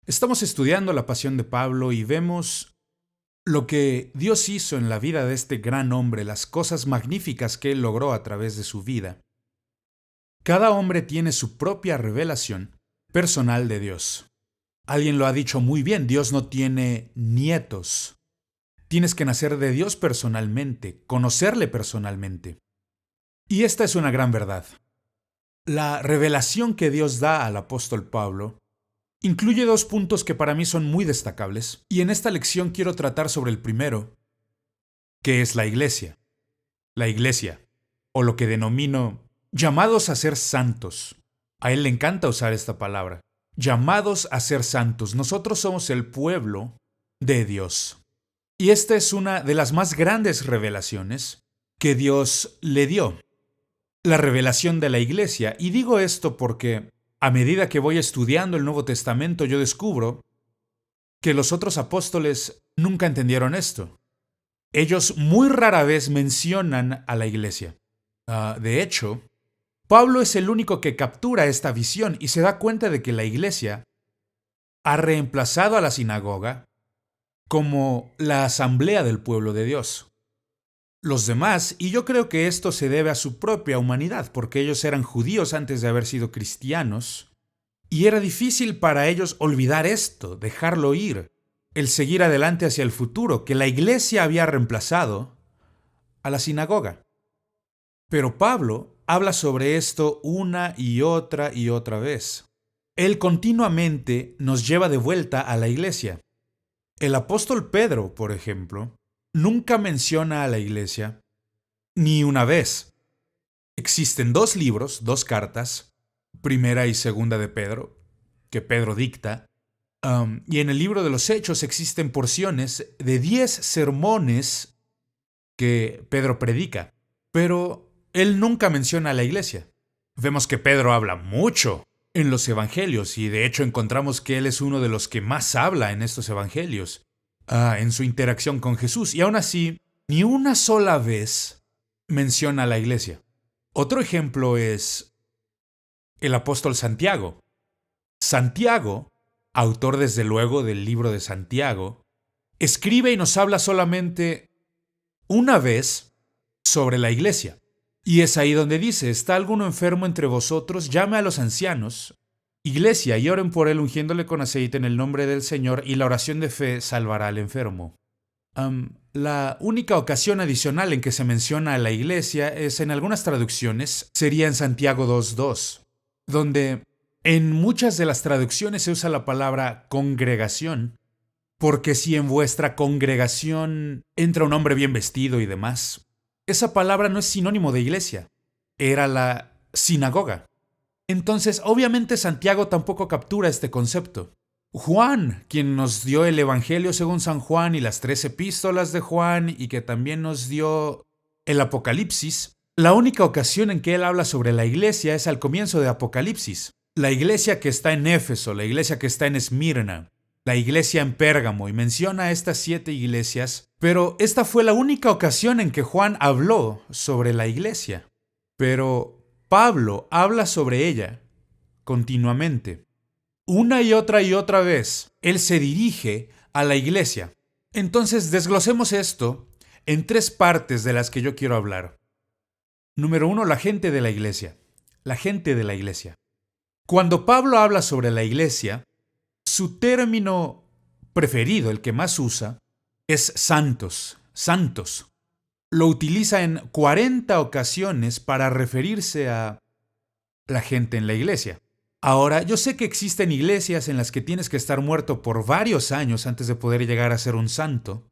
Estamos estudiando la pasión de Pablo y vemos lo que Dios hizo en la vida de este gran hombre, las cosas magníficas que él logró a través de su vida. Cada hombre tiene su propia revelación personal de Dios. Alguien lo ha dicho muy bien, Dios no tiene nietos. Tienes que nacer de Dios personalmente, conocerle personalmente. Y esta es una gran verdad. La revelación que Dios da al apóstol Pablo incluye dos puntos que para mí son muy destacables, y en esta lección quiero tratar sobre el primero, que es la iglesia. La iglesia, o lo que denomino llamados a ser santos. A él le encanta usar esta palabra. Llamados a ser santos. Nosotros somos el pueblo de Dios. Y esta es una de las más grandes revelaciones que Dios le dio. La revelación de la iglesia. Y digo esto porque a medida que voy estudiando el Nuevo Testamento, yo descubro que los otros apóstoles nunca entendieron esto. Ellos muy rara vez mencionan a la iglesia. De hecho, Pablo es el único que captura esta visión y se da cuenta de que la iglesia ha reemplazado a la sinagoga como la asamblea del pueblo de Dios. Los demás, y yo creo que esto se debe a su propia humanidad, porque ellos eran judíos antes de haber sido cristianos, y era difícil para ellos olvidar esto, dejarlo ir, el seguir adelante hacia el futuro, que la iglesia había reemplazado a la sinagoga. Pero Pablo habla sobre esto una y otra vez. Él continuamente nos lleva de vuelta a la iglesia. El apóstol Pedro, por ejemplo, nunca menciona a la iglesia ni una vez. Existen dos libros, dos cartas, primera y segunda de Pedro, que Pedro dicta, y en el libro de los Hechos existen porciones de 10 sermones que Pedro predica, pero él nunca menciona a la iglesia. Vemos que Pedro habla mucho en los evangelios y de hecho encontramos que él es uno de los que más habla en estos evangelios, en su interacción con Jesús, y aún así, ni una sola vez menciona a la iglesia. Otro ejemplo es el apóstol Santiago. Santiago, autor desde luego del libro de Santiago, escribe y nos habla solamente una vez sobre la iglesia. Y es ahí donde dice, ¿está alguno enfermo entre vosotros? Llame a los ancianos, iglesia, y oren por él ungiéndole con aceite en el nombre del Señor, y la oración de fe salvará al enfermo. La única ocasión adicional en que se menciona a la iglesia es en algunas traducciones, sería en Santiago 2:2, donde en muchas de las traducciones se usa la palabra congregación, porque si en vuestra congregación entra un hombre bien vestido y demás, esa palabra no es sinónimo de iglesia, era la sinagoga. Entonces, obviamente Santiago tampoco captura este concepto. Juan, quien nos dio el Evangelio según San Juan y las 3 epístolas de Juan y que también nos dio el Apocalipsis, la única ocasión en que él habla sobre la iglesia es al comienzo de Apocalipsis. La iglesia que está en Éfeso, la iglesia que está en Esmirna, la iglesia en Pérgamo, y menciona a estas 7 iglesias, pero esta fue la única ocasión en que Juan habló sobre la iglesia. Pero Pablo habla sobre ella continuamente. Una y otra vez, él se dirige a la iglesia. Entonces, desglosemos esto en 3 partes de las que yo quiero hablar. Número 1, la gente de la iglesia. La gente de la iglesia. Cuando Pablo habla sobre la iglesia, su término preferido, el que más usa, es santos, santos. Lo utiliza en 40 ocasiones para referirse a la gente en la iglesia. Ahora, yo sé que existen iglesias en las que tienes que estar muerto por varios años antes de poder llegar a ser un santo.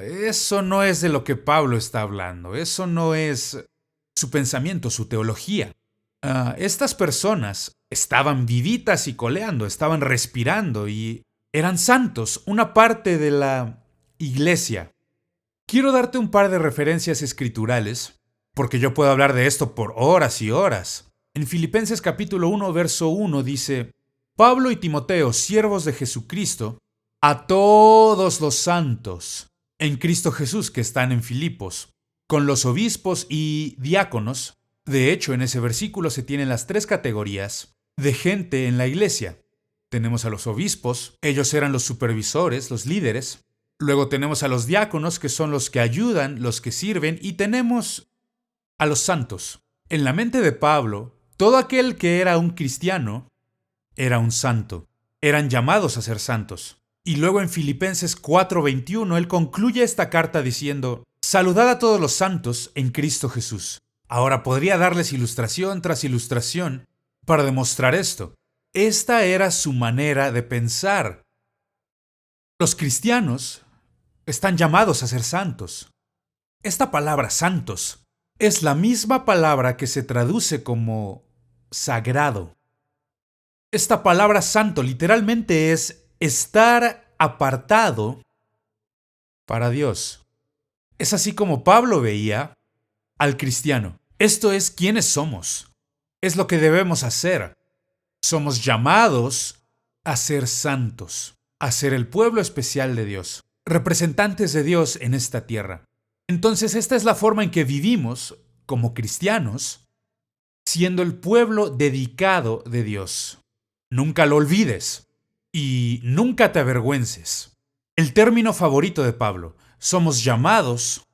Eso no es de lo que Pablo está hablando. Eso no es su pensamiento, su teología. Estas personas estaban vivitas y coleando, estaban respirando y eran santos, una parte de la iglesia. Quiero darte un par de referencias escriturales, porque yo puedo hablar de esto por horas y horas. En Filipenses capítulo 1, verso 1 dice, Pablo y Timoteo, siervos de Jesucristo, a todos los santos en Cristo Jesús que están en Filipos, con los obispos y diáconos. De hecho, en ese versículo se tienen las 3 categorías de gente en la iglesia. Tenemos a los obispos, ellos eran los supervisores, los líderes. Luego tenemos a los diáconos, que son los que ayudan, los que sirven, y tenemos a los santos. En la mente de Pablo, todo aquel que era un cristiano era un santo. Eran llamados a ser santos. Y luego en Filipenses 4:21, él concluye esta carta diciendo: saludad a todos los santos en Cristo Jesús. Ahora podría darles ilustración tras ilustración para demostrar esto. Esta era su manera de pensar. Los cristianos están llamados a ser santos. Esta palabra santos es la misma palabra que se traduce como sagrado. Esta palabra santo literalmente es estar apartado para Dios. Es así como Pablo veía al cristiano. Esto es quiénes somos. Es lo que debemos hacer. Somos llamados a ser santos, a ser el pueblo especial de Dios, representantes de Dios en esta tierra. Entonces, esta es la forma en que vivimos como cristianos, siendo el pueblo dedicado de Dios. Nunca lo olvides y nunca te avergüences. El término favorito de Pablo: somos llamados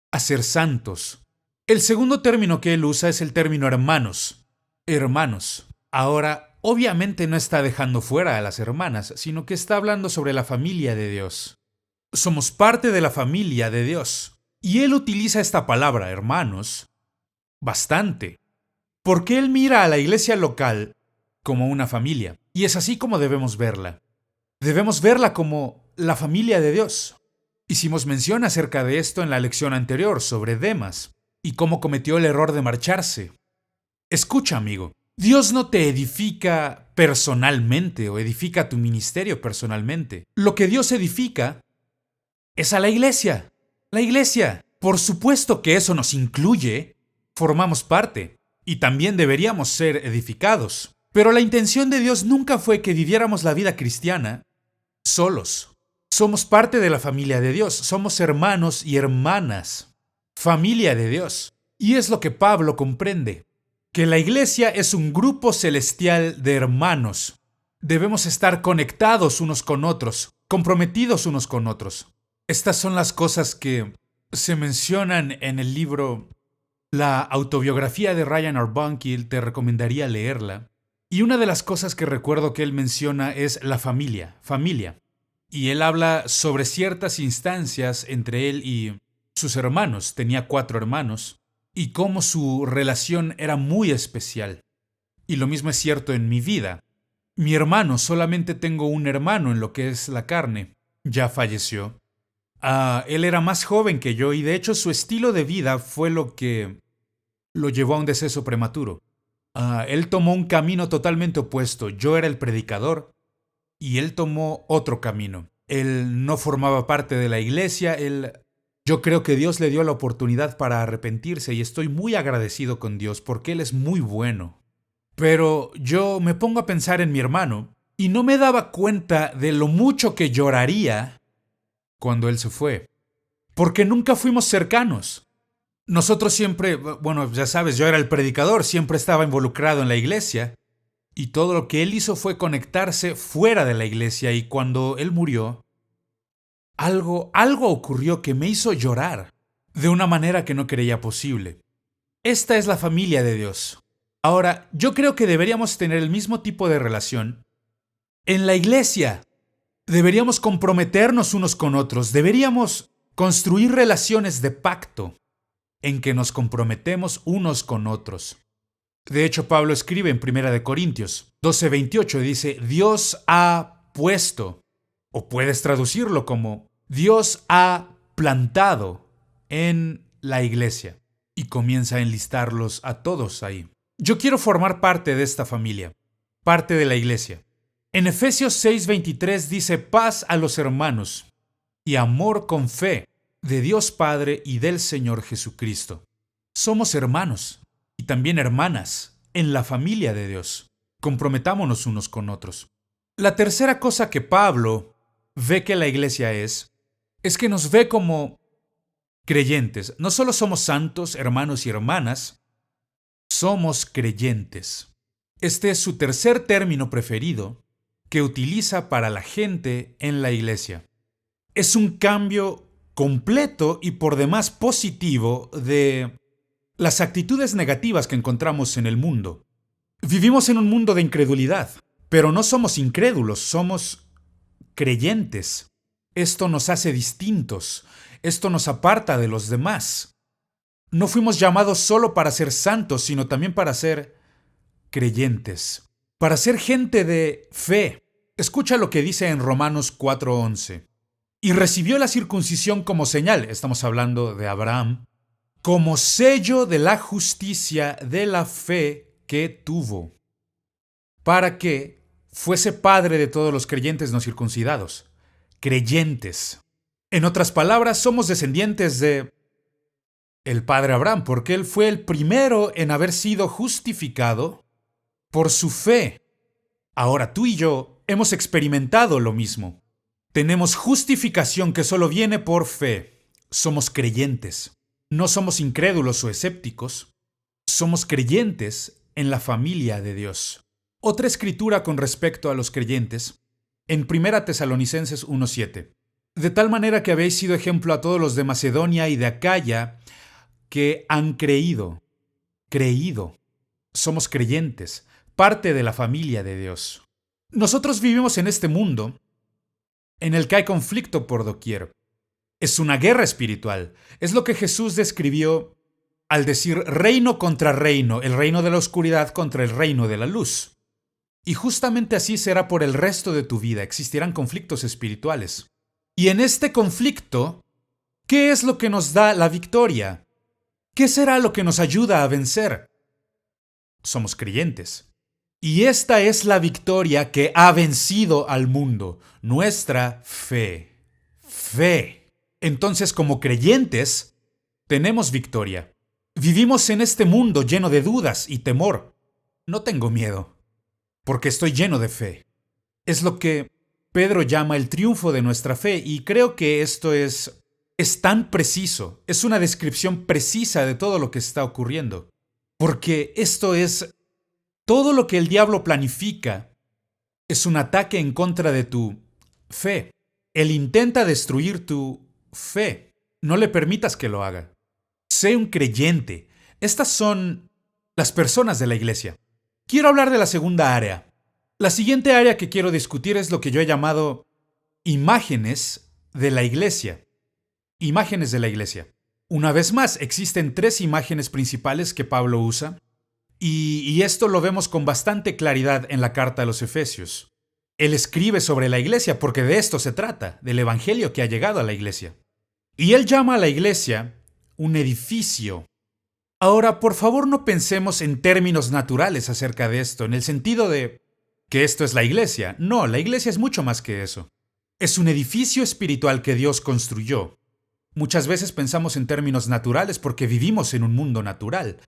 a ser santos. El segundo término que él usa es el término hermanos. Hermanos. Ahora, obviamente no está dejando fuera a las hermanas, sino que está hablando sobre la familia de Dios. Somos parte de la familia de Dios. Y él utiliza esta palabra, hermanos, bastante. Porque él mira a la iglesia local como una familia. Y es así como debemos verla. Debemos verla como la familia de Dios. Hicimos mención acerca de esto en la lección anterior sobre Demas y cómo cometió el error de marcharse. Escucha, amigo. Dios no te edifica personalmente o edifica tu ministerio personalmente. Lo que Dios edifica es a la iglesia. La iglesia. Por supuesto que eso nos incluye. Formamos parte. Y también deberíamos ser edificados. Pero la intención de Dios nunca fue que viviéramos la vida cristiana solos. Somos parte de la familia de Dios. Somos hermanos y hermanas. Familia de Dios. Y es lo que Pablo comprende. Que la iglesia es un grupo celestial de hermanos. Debemos estar conectados unos con otros, comprometidos unos con otros. Estas son las cosas que se mencionan en el libro La autobiografía de Ryan Arbunkel. Te recomendaría leerla. Y una de las cosas que recuerdo que él menciona es la familia. Y él habla sobre ciertas instancias entre él y sus hermanos. Tenía 4 hermanos. Y cómo su relación era muy especial. Y lo mismo es cierto en mi vida. Mi hermano, solamente tengo un hermano en lo que es la carne. Ya falleció. Él era más joven que yo y de hecho su estilo de vida fue lo que lo llevó a un deceso prematuro. Él tomó un camino totalmente opuesto. Yo era el predicador y él tomó otro camino. Él no formaba parte de la iglesia. Yo creo que Dios le dio la oportunidad para arrepentirse y estoy muy agradecido con Dios porque Él es muy bueno. Pero yo me pongo a pensar en mi hermano y no me daba cuenta de lo mucho que lloraría cuando él se fue. Porque nunca fuimos cercanos. Nosotros siempre, bueno, ya sabes, yo era el predicador, siempre estaba involucrado en la iglesia. Y todo lo que él hizo fue conectarse fuera de la iglesia y cuando él murió, algo ocurrió que me hizo llorar de una manera que no creía posible. Esta es la familia de Dios. Ahora, yo creo que deberíamos tener el mismo tipo de relación en la iglesia. Deberíamos comprometernos unos con otros. Deberíamos construir relaciones de pacto en que nos comprometemos unos con otros. De hecho, Pablo escribe en 1 Corintios 12:28, dice, Dios ha puesto, o puedes traducirlo como, Dios ha plantado en la iglesia. Y comienza a enlistarlos a todos ahí. Yo quiero formar parte de esta familia, parte de la iglesia. En Efesios 6:23 dice, paz a los hermanos y amor con fe de Dios Padre y del Señor Jesucristo. Somos hermanos y también hermanas en la familia de Dios. Comprometámonos unos con otros. La tercera cosa que Pablo ve que la iglesia es que nos ve como creyentes. No solo somos santos, hermanos y hermanas, somos creyentes. Este es su tercer término preferido que utiliza para la gente en la iglesia. Es un cambio completo y por demás positivo de las actitudes negativas que encontramos en el mundo. Vivimos en un mundo de incredulidad, pero no somos incrédulos, somos creyentes. Esto nos hace distintos, esto nos aparta de los demás. No fuimos llamados solo para ser santos, sino también para ser creyentes, para ser gente de fe. Escucha lo que dice en Romanos 4:11. Y recibió la circuncisión como señal, estamos hablando de Abraham, como sello de la justicia de la fe que tuvo, para que fuese padre de todos los creyentes no circuncidados. Creyentes. En otras palabras, somos descendientes de el padre Abraham, porque él fue el primero en haber sido justificado por su fe. Ahora tú y yo hemos experimentado lo mismo. Tenemos justificación que solo viene por fe. Somos creyentes. No somos incrédulos o escépticos. Somos creyentes en la familia de Dios. Otra escritura con respecto a los creyentes, en 1 Tesalonicenses 1:7. De tal manera que habéis sido ejemplo a todos los de Macedonia y de Acaya que han creído. Creído. Somos creyentes, parte de la familia de Dios. Nosotros vivimos en este mundo en el que hay conflicto por doquier. Es una guerra espiritual. Es lo que Jesús describió al decir reino contra reino, el reino de la oscuridad contra el reino de la luz. Y justamente así será por el resto de tu vida. Existirán conflictos espirituales. Y en este conflicto, ¿qué es lo que nos da la victoria? ¿Qué será lo que nos ayuda a vencer? Somos creyentes. Y esta es la victoria que ha vencido al mundo, nuestra fe. Fe. Entonces, como creyentes, tenemos victoria. Vivimos en este mundo lleno de dudas y temor. No tengo miedo, porque estoy lleno de fe. Es lo que Pedro llama el triunfo de nuestra fe, y creo que esto es tan preciso, es una descripción precisa de todo lo que está ocurriendo. Porque esto es todo lo que el diablo planifica, es un ataque en contra de tu fe. Él intenta destruir tu fe. No le permitas que lo haga. Sé un creyente. Estas son las personas de la iglesia. Quiero hablar de la segunda área. La siguiente área que quiero discutir es lo que yo he llamado imágenes de la iglesia. Imágenes de la iglesia. Una vez más, existen 3 imágenes principales que Pablo usa, y esto lo vemos con bastante claridad en la carta a los Efesios. Él escribe sobre la iglesia porque de esto se trata, del evangelio que ha llegado a la iglesia. Y él llama a la iglesia un edificio. Ahora, por favor, no pensemos en términos naturales acerca de esto, en el sentido de que esto es la iglesia. No, la iglesia es mucho más que eso. Es un edificio espiritual que Dios construyó. Muchas veces pensamos en términos naturales porque vivimos en un mundo natural.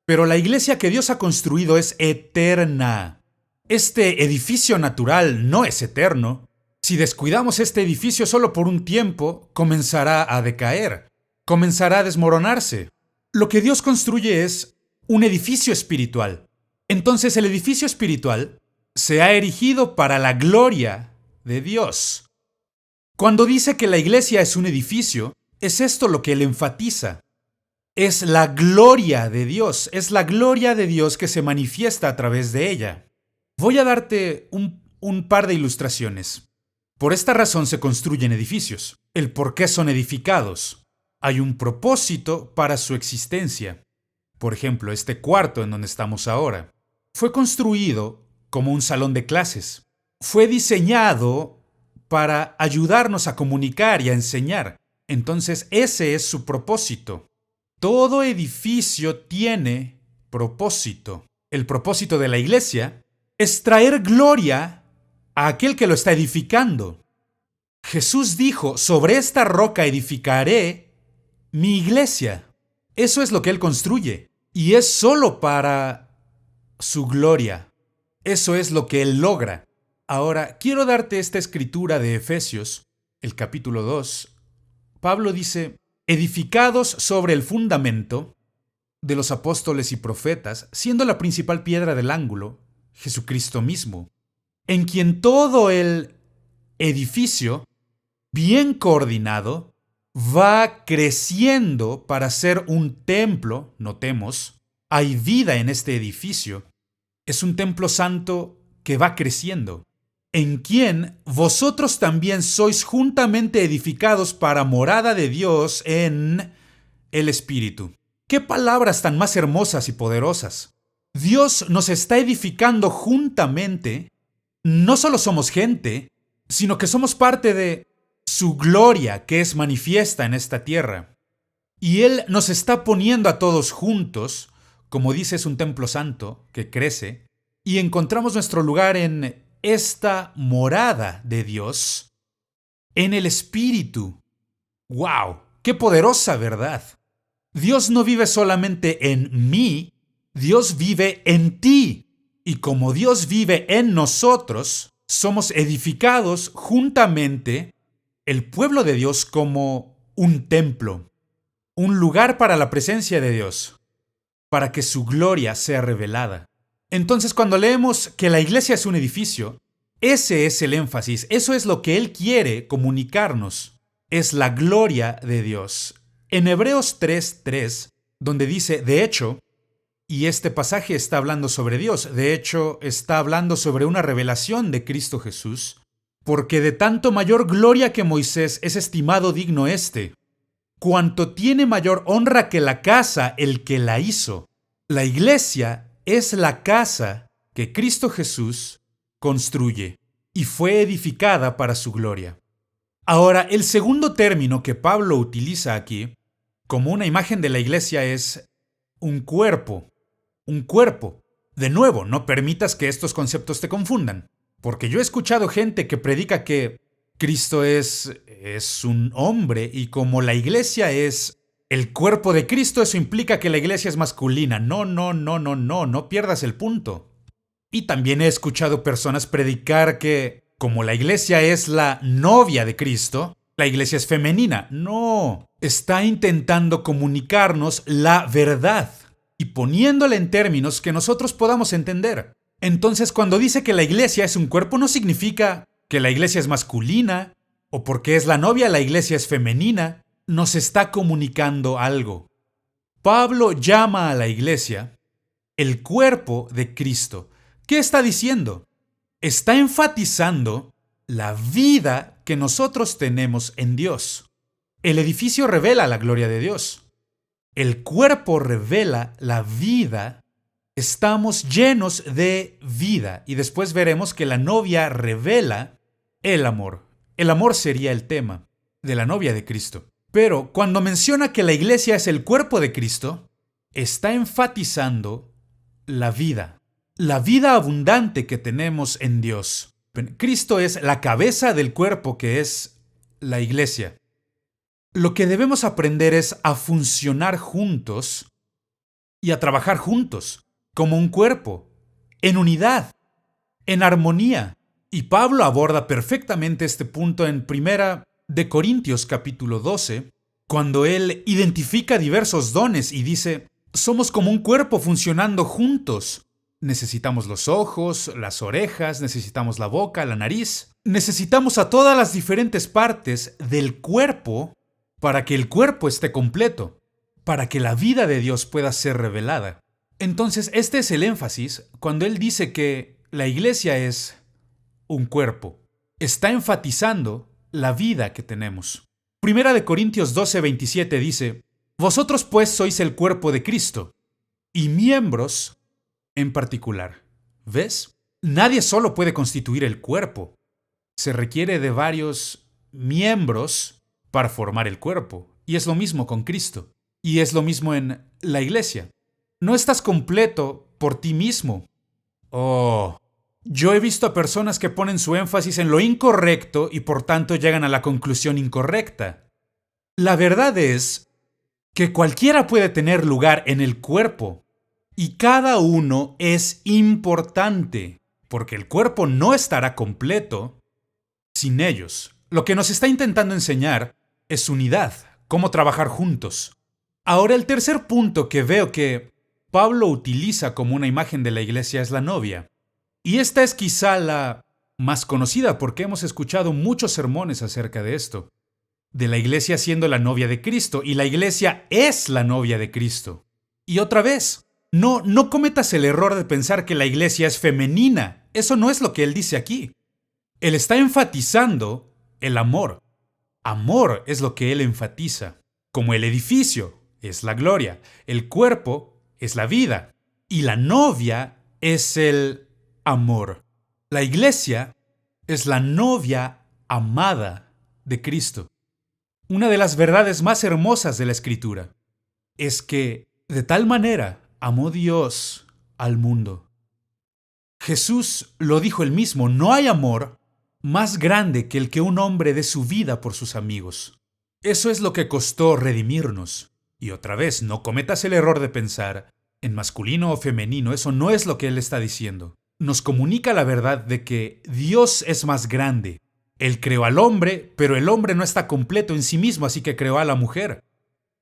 Pero la iglesia que Dios ha construido es eterna. Este edificio natural no es eterno. Si descuidamos este edificio solo por un tiempo, comenzará a decaer, comenzará a desmoronarse. Lo que Dios construye es un edificio espiritual. Entonces el edificio espiritual se ha erigido para la gloria de Dios. Cuando dice que la iglesia es un edificio, es esto lo que él enfatiza. Es la gloria de Dios, es la gloria de Dios que se manifiesta a través de ella. Voy a darte un par de ilustraciones. Por esta razón se construyen edificios. El por qué son edificados. Hay un propósito para su existencia. Por ejemplo, este cuarto en donde estamos ahora fue construido como un salón de clases. Fue diseñado para ayudarnos a comunicar y a enseñar. Entonces, ese es su propósito. Todo edificio tiene propósito. El propósito de la iglesia es traer gloria a aquel que lo está edificando. Jesús dijo, sobre esta roca edificaré mi iglesia. Eso es lo que Él construye. Y es solo para su gloria. Eso es lo que Él logra. Ahora, quiero darte esta escritura de Efesios, el capítulo 2. Pablo dice, edificados sobre el fundamento de los apóstoles y profetas, siendo la principal piedra del ángulo, Jesucristo mismo. en quien todo el edificio, bien coordinado, va creciendo para ser un templo. Notemos, hay vida en este edificio. Es un templo santo que va creciendo, en quien vosotros también sois juntamente edificados para morada de Dios en el Espíritu. ¡Qué palabras tan más hermosas y poderosas! Dios nos está edificando juntamente. No solo somos gente, sino que somos parte de su gloria que es manifiesta en esta tierra. Y Él nos está poniendo a todos juntos, como dice, es un templo santo que crece, y encontramos nuestro lugar en esta morada de Dios, en el Espíritu. ¡Wow! ¡Qué poderosa verdad! Dios no vive solamente en mí, Dios vive en ti. Y como Dios vive en nosotros, somos edificados juntamente, el pueblo de Dios, como un templo, un lugar para la presencia de Dios, para que su gloria sea revelada. Entonces, cuando leemos que la iglesia es un edificio, ese es el énfasis, eso es lo que Él quiere comunicarnos, es la gloria de Dios. En Hebreos 3:3, donde dice, de hecho, y este pasaje está hablando sobre Dios, de hecho, está hablando sobre una revelación de Cristo Jesús, porque de tanto mayor gloria que Moisés es estimado digno éste, cuanto tiene mayor honra que la casa el que la hizo. La iglesia es la casa que Cristo Jesús construye y fue edificada para su gloria. Ahora, el segundo término que Pablo utiliza aquí, como una imagen de la iglesia, es un cuerpo. Un cuerpo. De nuevo, no permitas que estos conceptos te confundan, porque yo he escuchado gente que predica que Cristo es un hombre y como la iglesia es el cuerpo de Cristo, eso implica que la iglesia es masculina. No pierdas el punto. Y también he escuchado personas predicar que como la iglesia es la novia de Cristo, la iglesia es femenina. No, está intentando comunicarnos la verdad y poniéndola en términos que nosotros podamos entender. Entonces, cuando dice que la iglesia es un cuerpo, no significa que la iglesia es masculina o porque es la novia la iglesia es femenina. Nos está comunicando algo. Pablo llama a la iglesia el cuerpo de Cristo. ¿Qué está diciendo? Está enfatizando la vida que nosotros tenemos en Dios. El edificio revela la gloria de Dios. El cuerpo revela la vida. Estamos llenos de vida. Y después veremos que la novia revela el amor. El amor sería el tema de la novia de Cristo. Pero cuando menciona que la iglesia es el cuerpo de Cristo, está enfatizando la vida abundante que tenemos en Dios. Cristo es la cabeza del cuerpo que es la iglesia. Lo que debemos aprender es a funcionar juntos y a trabajar juntos, como un cuerpo, en unidad, en armonía. Y Pablo aborda perfectamente este punto en 1 de Corintios capítulo 12, cuando él identifica diversos dones y dice, somos como un cuerpo funcionando juntos. Necesitamos los ojos, las orejas, necesitamos la boca, la nariz. Necesitamos a todas las diferentes partes del cuerpo para que el cuerpo esté completo, para que la vida de Dios pueda ser revelada. Entonces, este es el énfasis cuando él dice que la iglesia es un cuerpo. Está enfatizando la vida que tenemos. 1 de Corintios 12:27 dice, vosotros pues sois el cuerpo de Cristo, y miembros en particular. ¿Ves? Nadie solo puede constituir el cuerpo. Se requiere de varios miembros para formar el cuerpo. Y es lo mismo con Cristo. Y es lo mismo en la iglesia. No estás completo por ti mismo. Yo he visto a personas que ponen su énfasis en lo incorrecto y por tanto llegan a la conclusión incorrecta. La verdad es que cualquiera puede tener lugar en el cuerpo y cada uno es importante, porque el cuerpo no estará completo sin ellos. Lo que nos está intentando enseñar es unidad, cómo trabajar juntos. Ahora, el tercer punto que veo que Pablo utiliza como una imagen de la iglesia es la novia. Y esta es quizá la más conocida porque hemos escuchado muchos sermones acerca de esto, de la iglesia siendo la novia de Cristo, y la iglesia es la novia de Cristo. Y otra vez, no cometas el error de pensar que la iglesia es femenina. Eso no es lo que él dice aquí. Él está enfatizando el amor. Amor es lo que él enfatiza. Como el edificio es la gloria, el cuerpo es la vida y la novia es el amor. La iglesia es la novia amada de Cristo. Una de las verdades más hermosas de la Escritura es que de tal manera amó Dios al mundo. Jesús lo dijo él mismo, no hay amor más grande que el que un hombre dé su vida por sus amigos. Eso es lo que costó redimirnos. Y otra vez, no cometas el error de pensar en masculino o femenino, eso no es lo que él está diciendo. Nos comunica la verdad de que Dios es más grande. Él creó al hombre, pero el hombre no está completo en sí mismo, así que creó a la mujer.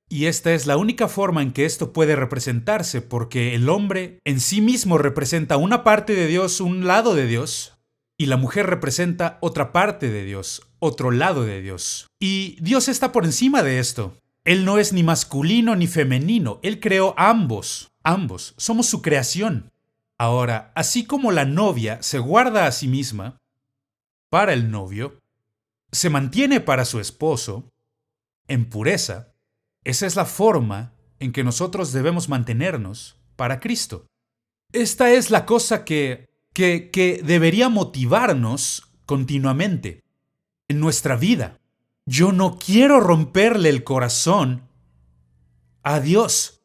Y esta es la única forma en que esto puede representarse, porque el hombre en sí mismo representa una parte de Dios, un lado de Dios, y la mujer representa otra parte de Dios, otro lado de Dios. Y Dios está por encima de esto. Él no es ni masculino ni femenino, Él creó ambos. Ambos. Somos su creación. Ahora, así como la novia se guarda a sí misma para el novio, se mantiene para su esposo en pureza, esa es la forma en que nosotros debemos mantenernos para Cristo. Esta es la cosa que debería motivarnos continuamente en nuestra vida. Yo no quiero romperle el corazón a Dios,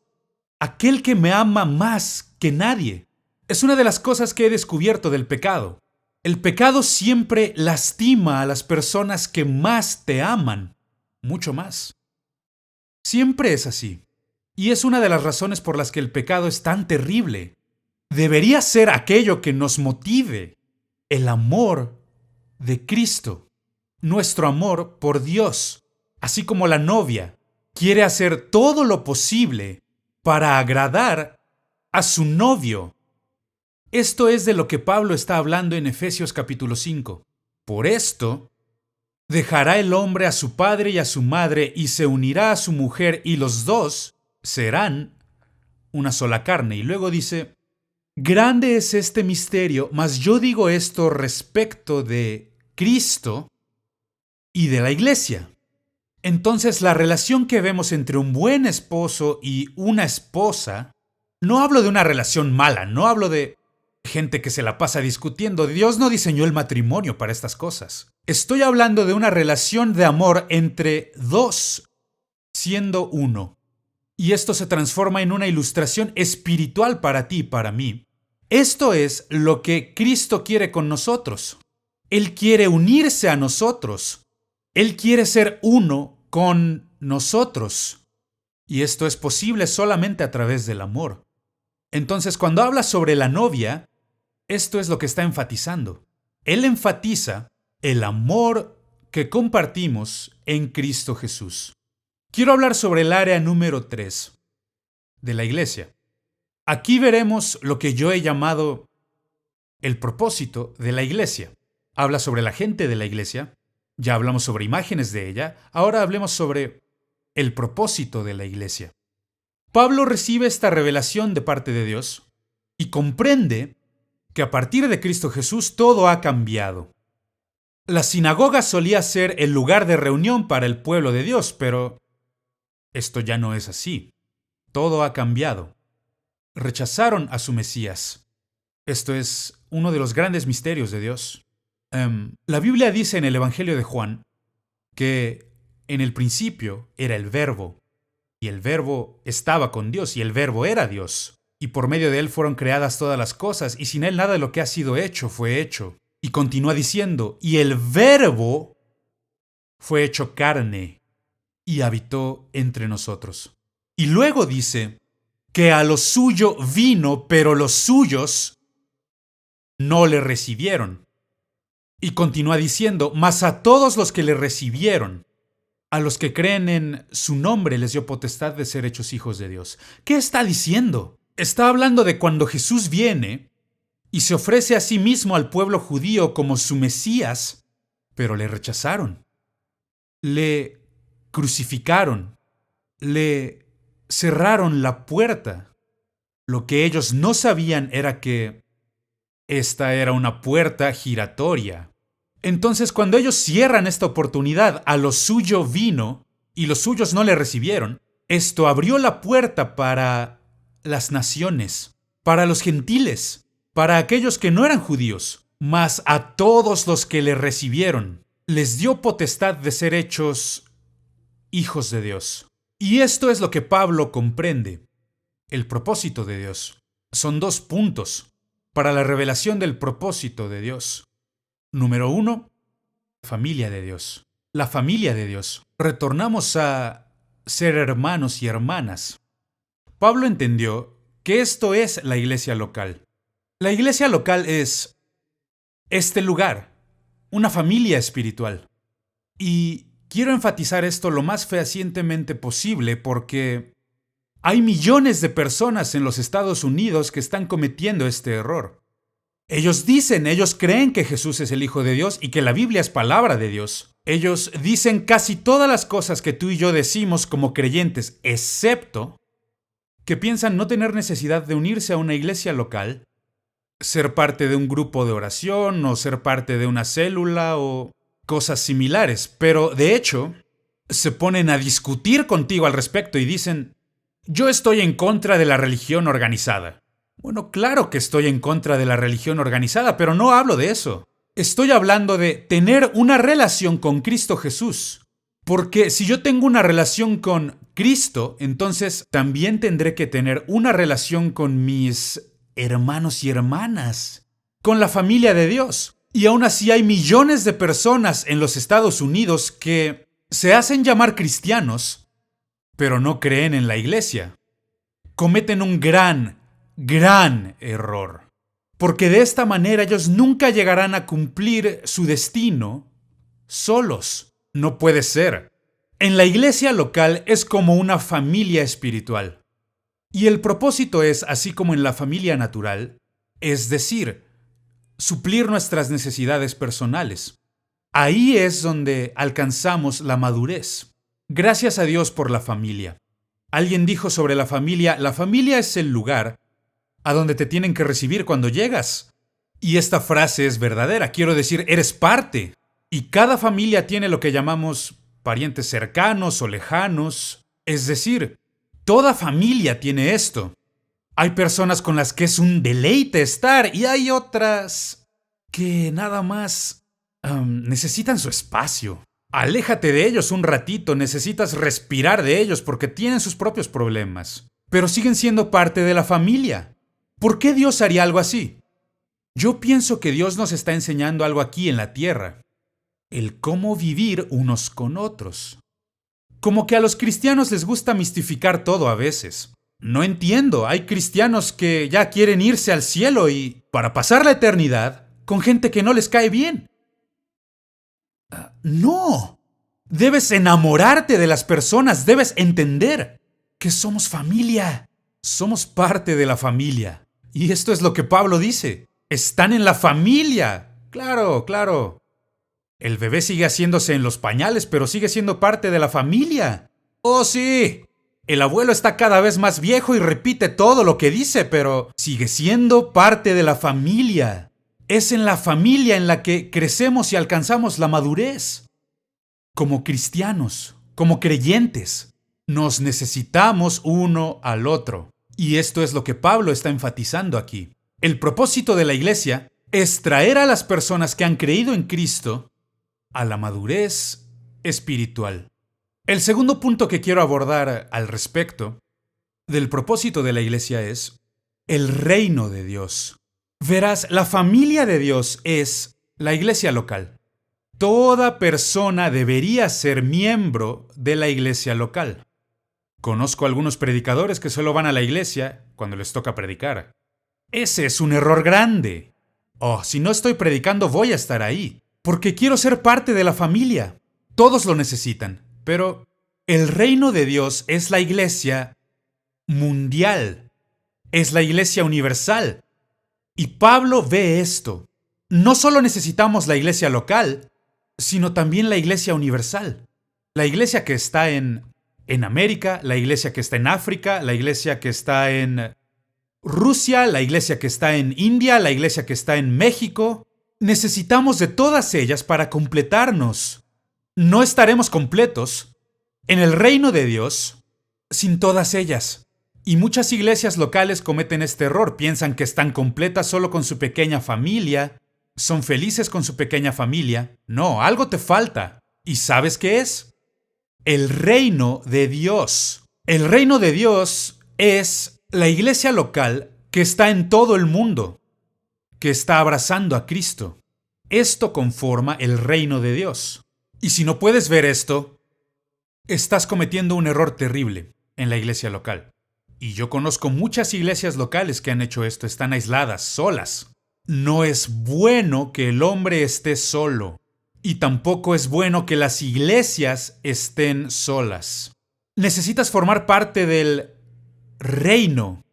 aquel que me ama más que nadie. Es una de las cosas que he descubierto del pecado. El pecado siempre lastima a las personas que más te aman, mucho más. Siempre es así. Y es una de las razones por las que el pecado es tan terrible. Debería ser aquello que nos motive, el amor de Cristo, nuestro amor por Dios, así como la novia quiere hacer todo lo posible para agradar a su novio. Esto es de lo que Pablo está hablando en Efesios capítulo 5. Por esto, dejará el hombre a su padre y a su madre y se unirá a su mujer y los dos serán una sola carne. Y luego dice, grande es este misterio, mas yo digo esto respecto de Cristo y de la iglesia. Entonces la relación que vemos entre un buen esposo y una esposa, no hablo de una relación mala, no hablo de gente que se la pasa discutiendo. Dios no diseñó el matrimonio para estas cosas. Estoy hablando de una relación de amor entre dos, siendo uno. Y esto se transforma en una ilustración espiritual para ti y para mí. Esto es lo que Cristo quiere con nosotros. Él quiere unirse a nosotros. Él quiere ser uno con nosotros. Y esto es posible solamente a través del amor. Entonces, cuando habla sobre la novia, esto es lo que está enfatizando. Él enfatiza el amor que compartimos en Cristo Jesús. Quiero hablar sobre el área número 3 de la iglesia. Aquí veremos lo que yo he llamado el propósito de la iglesia. Habla sobre la gente de la iglesia. Ya hablamos sobre imágenes de ella. Ahora hablemos sobre el propósito de la iglesia. Pablo recibe esta revelación de parte de Dios y comprende que a partir de Cristo Jesús todo ha cambiado. La sinagoga solía ser el lugar de reunión para el pueblo de Dios, pero esto ya no es así. Todo ha cambiado. Rechazaron a su Mesías. Esto es uno de los grandes misterios de Dios. La Biblia dice en el Evangelio de Juan que en el principio era el Verbo, y el Verbo estaba con Dios, y el Verbo era Dios. Y por medio de él fueron creadas todas las cosas, y sin él nada de lo que ha sido hecho fue hecho. Y continúa diciendo, y el Verbo fue hecho carne y habitó entre nosotros. Y luego dice que a lo suyo vino, pero los suyos no le recibieron. Y continúa diciendo, mas a todos los que le recibieron, a los que creen en su nombre, les dio potestad de ser hechos hijos de Dios. ¿Qué está diciendo? Está hablando de cuando Jesús viene, y se ofrece a sí mismo al pueblo judío como su Mesías, pero le rechazaron. Le crucificaron, le cerraron la puerta. Lo que ellos no sabían era que esta era una puerta giratoria. Entonces, cuando ellos cierran esta oportunidad, a lo suyo vino, y los suyos no le recibieron, esto abrió la puerta para las naciones, para los gentiles, para aquellos que no eran judíos, mas a todos los que le recibieron, les dio potestad de ser hechos hijos de Dios. Y esto es lo que Pablo comprende. El propósito de Dios. Son 2 puntos para la revelación del propósito de Dios. Número 1, familia de Dios. La familia de Dios. Retornamos a ser hermanos y hermanas. Pablo entendió que esto es la iglesia local. La iglesia local es este lugar, una familia espiritual. Y quiero enfatizar esto lo más fehacientemente posible porque hay millones de personas en los Estados Unidos que están cometiendo este error. Ellos creen que Jesús es el Hijo de Dios y que la Biblia es palabra de Dios. Ellos dicen casi todas las cosas que tú y yo decimos como creyentes, excepto que piensan no tener necesidad de unirse a una iglesia local, ser parte de un grupo de oración o ser parte de una célula o cosas similares. Pero, de hecho, se ponen a discutir contigo al respecto y dicen: yo estoy en contra de la religión organizada. Bueno, claro que estoy en contra de la religión organizada, pero no hablo de eso. Estoy hablando de tener una relación con Cristo Jesús. Porque si yo tengo una relación con Cristo, entonces también tendré que tener una relación con mis hermanos y hermanas, con la familia de Dios. Y aún así hay millones de personas en los Estados Unidos que se hacen llamar cristianos, pero no creen en la iglesia. Cometen un gran error. Porque de esta manera ellos nunca llegarán a cumplir su destino solos. No puede ser. En la iglesia local es como una familia espiritual. Y el propósito es, así como en la familia natural, es decir, suplir nuestras necesidades personales. Ahí es donde alcanzamos la madurez. Gracias a Dios por la familia. Alguien dijo sobre la familia es el lugar a donde te tienen que recibir cuando llegas. Y esta frase es verdadera, quiero decir, eres parte. Y cada familia tiene lo que llamamos parientes cercanos o lejanos. Es decir, toda familia tiene esto. Hay personas con las que es un deleite estar y hay otras que nada más necesitan su espacio. Aléjate de ellos un ratito, necesitas respirar de ellos porque tienen sus propios problemas. Pero siguen siendo parte de la familia. ¿Por qué Dios haría algo así? Yo pienso que Dios nos está enseñando algo aquí en la tierra. El cómo vivir unos con otros. Como que a los cristianos les gusta mistificar todo a veces. No entiendo, hay cristianos que ya quieren irse al cielo y para pasar la eternidad con gente que no les cae bien. No. Debes enamorarte de las personas, debes entender que somos familia. Somos parte de la familia. Y esto es lo que Pablo dice. Están en la familia. Claro. El bebé sigue haciéndose en los pañales, pero sigue siendo parte de la familia. ¡Oh, sí! El abuelo está cada vez más viejo y repite todo lo que dice, pero sigue siendo parte de la familia. Es en la familia en la que crecemos y alcanzamos la madurez. Como cristianos, como creyentes, nos necesitamos uno al otro. Y esto es lo que Pablo está enfatizando aquí. El propósito de la iglesia es traer a las personas que han creído en Cristo a la madurez espiritual. El segundo punto que quiero abordar al respecto del propósito de la iglesia es el reino de Dios. Verás, la familia de Dios es la iglesia local. Toda persona debería ser miembro de la iglesia local. Conozco algunos predicadores que solo van a la iglesia cuando les toca predicar. Ese es un error grande. Si no estoy predicando voy a estar ahí, porque quiero ser parte de la familia. Todos lo necesitan, pero el reino de Dios es la iglesia mundial, es la iglesia universal. Y Pablo ve esto. No solo necesitamos la iglesia local, sino también la iglesia universal. La iglesia que está en América, la iglesia que está en África, la iglesia que está en Rusia, la iglesia que está en India, la iglesia que está en México. Necesitamos de todas ellas para completarnos. No estaremos completos en el reino de Dios sin todas ellas. Y muchas iglesias locales cometen este error. Piensan que están completas solo con su pequeña familia. Son felices con su pequeña familia. No, algo te falta. ¿Y sabes qué es? El reino de Dios. El reino de Dios es la iglesia local que está en todo el mundo, que está abrazando a Cristo. Esto conforma el reino de Dios. Y si no puedes ver esto, estás cometiendo un error terrible en la iglesia local. Y yo conozco muchas iglesias locales que han hecho esto, están aisladas, solas. No es bueno que el hombre esté solo. Y tampoco es bueno que las iglesias estén solas. Necesitas formar parte del reino,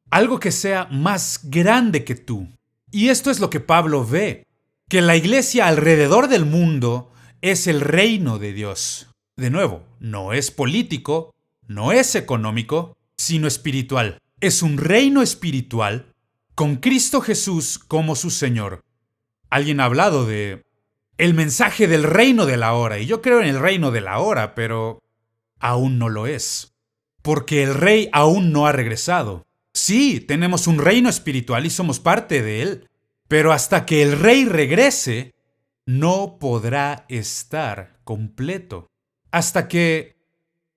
algo que sea más grande que tú. Y esto es lo que Pablo ve, que la iglesia alrededor del mundo es el reino de Dios. De nuevo, no es político, no es económico, sino espiritual. Es un reino espiritual con Cristo Jesús como su Señor. Alguien ha hablado de el mensaje del reino de la hora, y yo creo en el reino de la hora, pero aún no lo es, porque el rey aún no ha regresado. Sí, tenemos un reino espiritual y somos parte de él, pero hasta que el rey regrese, no podrá estar completo. Hasta que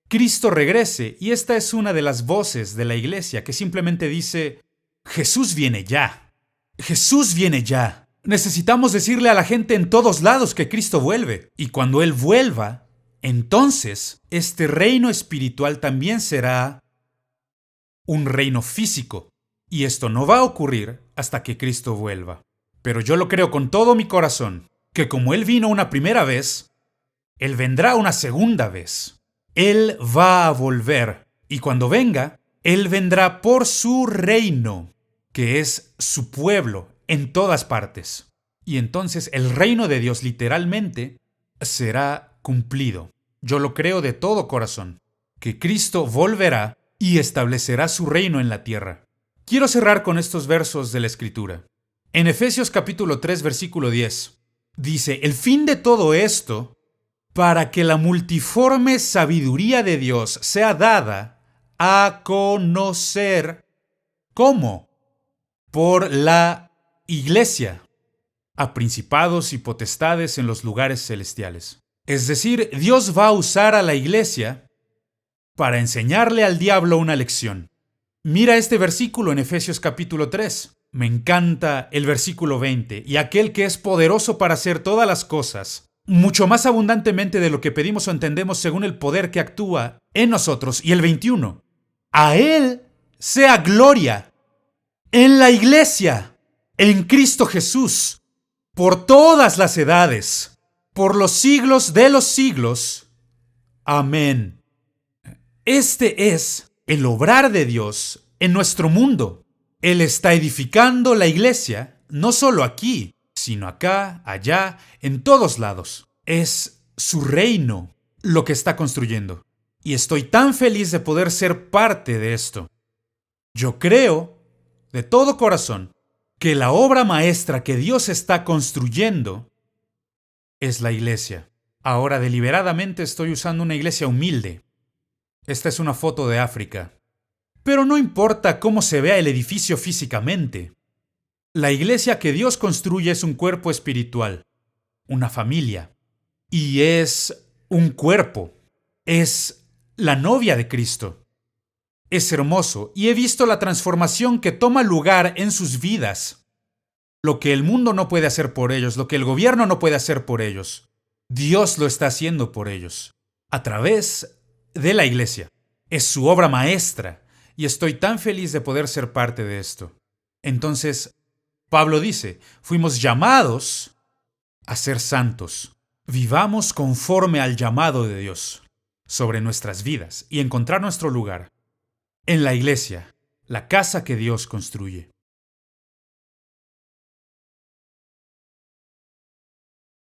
Cristo regrese, y esta es una de las voces de la iglesia que simplemente dice: Jesús viene ya. Jesús viene ya. Necesitamos decirle a la gente en todos lados que Cristo vuelve. Y cuando Él vuelva, entonces este reino espiritual también será un reino físico. Y esto no va a ocurrir hasta que Cristo vuelva. Pero yo lo creo con todo mi corazón, que como Él vino una primera vez, Él vendrá una segunda vez. Él va a volver. Y cuando venga, Él vendrá por su reino, que es su pueblo, en todas partes. Y entonces el reino de Dios literalmente será cumplido. Yo lo creo de todo corazón, que Cristo volverá y establecerá su reino en la tierra. Quiero cerrar con estos versos de la Escritura. En Efesios capítulo 3, versículo 10, dice: el fin de todo esto, para que la multiforme sabiduría de Dios sea dada a conocer. ¿Cómo? Por la iglesia, a principados y potestades en los lugares celestiales. Es decir, Dios va a usar a la iglesia para enseñarle al diablo una lección. Mira este versículo en Efesios capítulo 3. Me encanta el versículo 20. Y aquel que es poderoso para hacer todas las cosas, mucho más abundantemente de lo que pedimos o entendemos según el poder que actúa en nosotros. Y el 21. A Él sea gloria en la iglesia, en Cristo Jesús, por todas las edades, por los siglos de los siglos. Amén. Este es el obrar de Dios en nuestro mundo. Él está edificando la iglesia, no solo aquí, sino acá, allá, en todos lados. Es su reino lo que está construyendo. Y estoy tan feliz de poder ser parte de esto. Yo creo, de todo corazón, que la obra maestra que Dios está construyendo es la iglesia. Ahora deliberadamente estoy usando una iglesia humilde. Esta es una foto de África. Pero no importa cómo se vea el edificio físicamente. La iglesia que Dios construye es un cuerpo espiritual, una familia. Y es un cuerpo. Es la novia de Cristo. Es hermoso y he visto la transformación que toma lugar en sus vidas. Lo que el mundo no puede hacer por ellos, lo que el gobierno no puede hacer por ellos, Dios lo está haciendo por ellos, a través de la iglesia. Es su obra maestra y estoy tan feliz de poder ser parte de esto. Entonces, Pablo dice, fuimos llamados a ser santos. Vivamos conforme al llamado de Dios sobre nuestras vidas y encontrar nuestro lugar en la iglesia, la casa que Dios construye.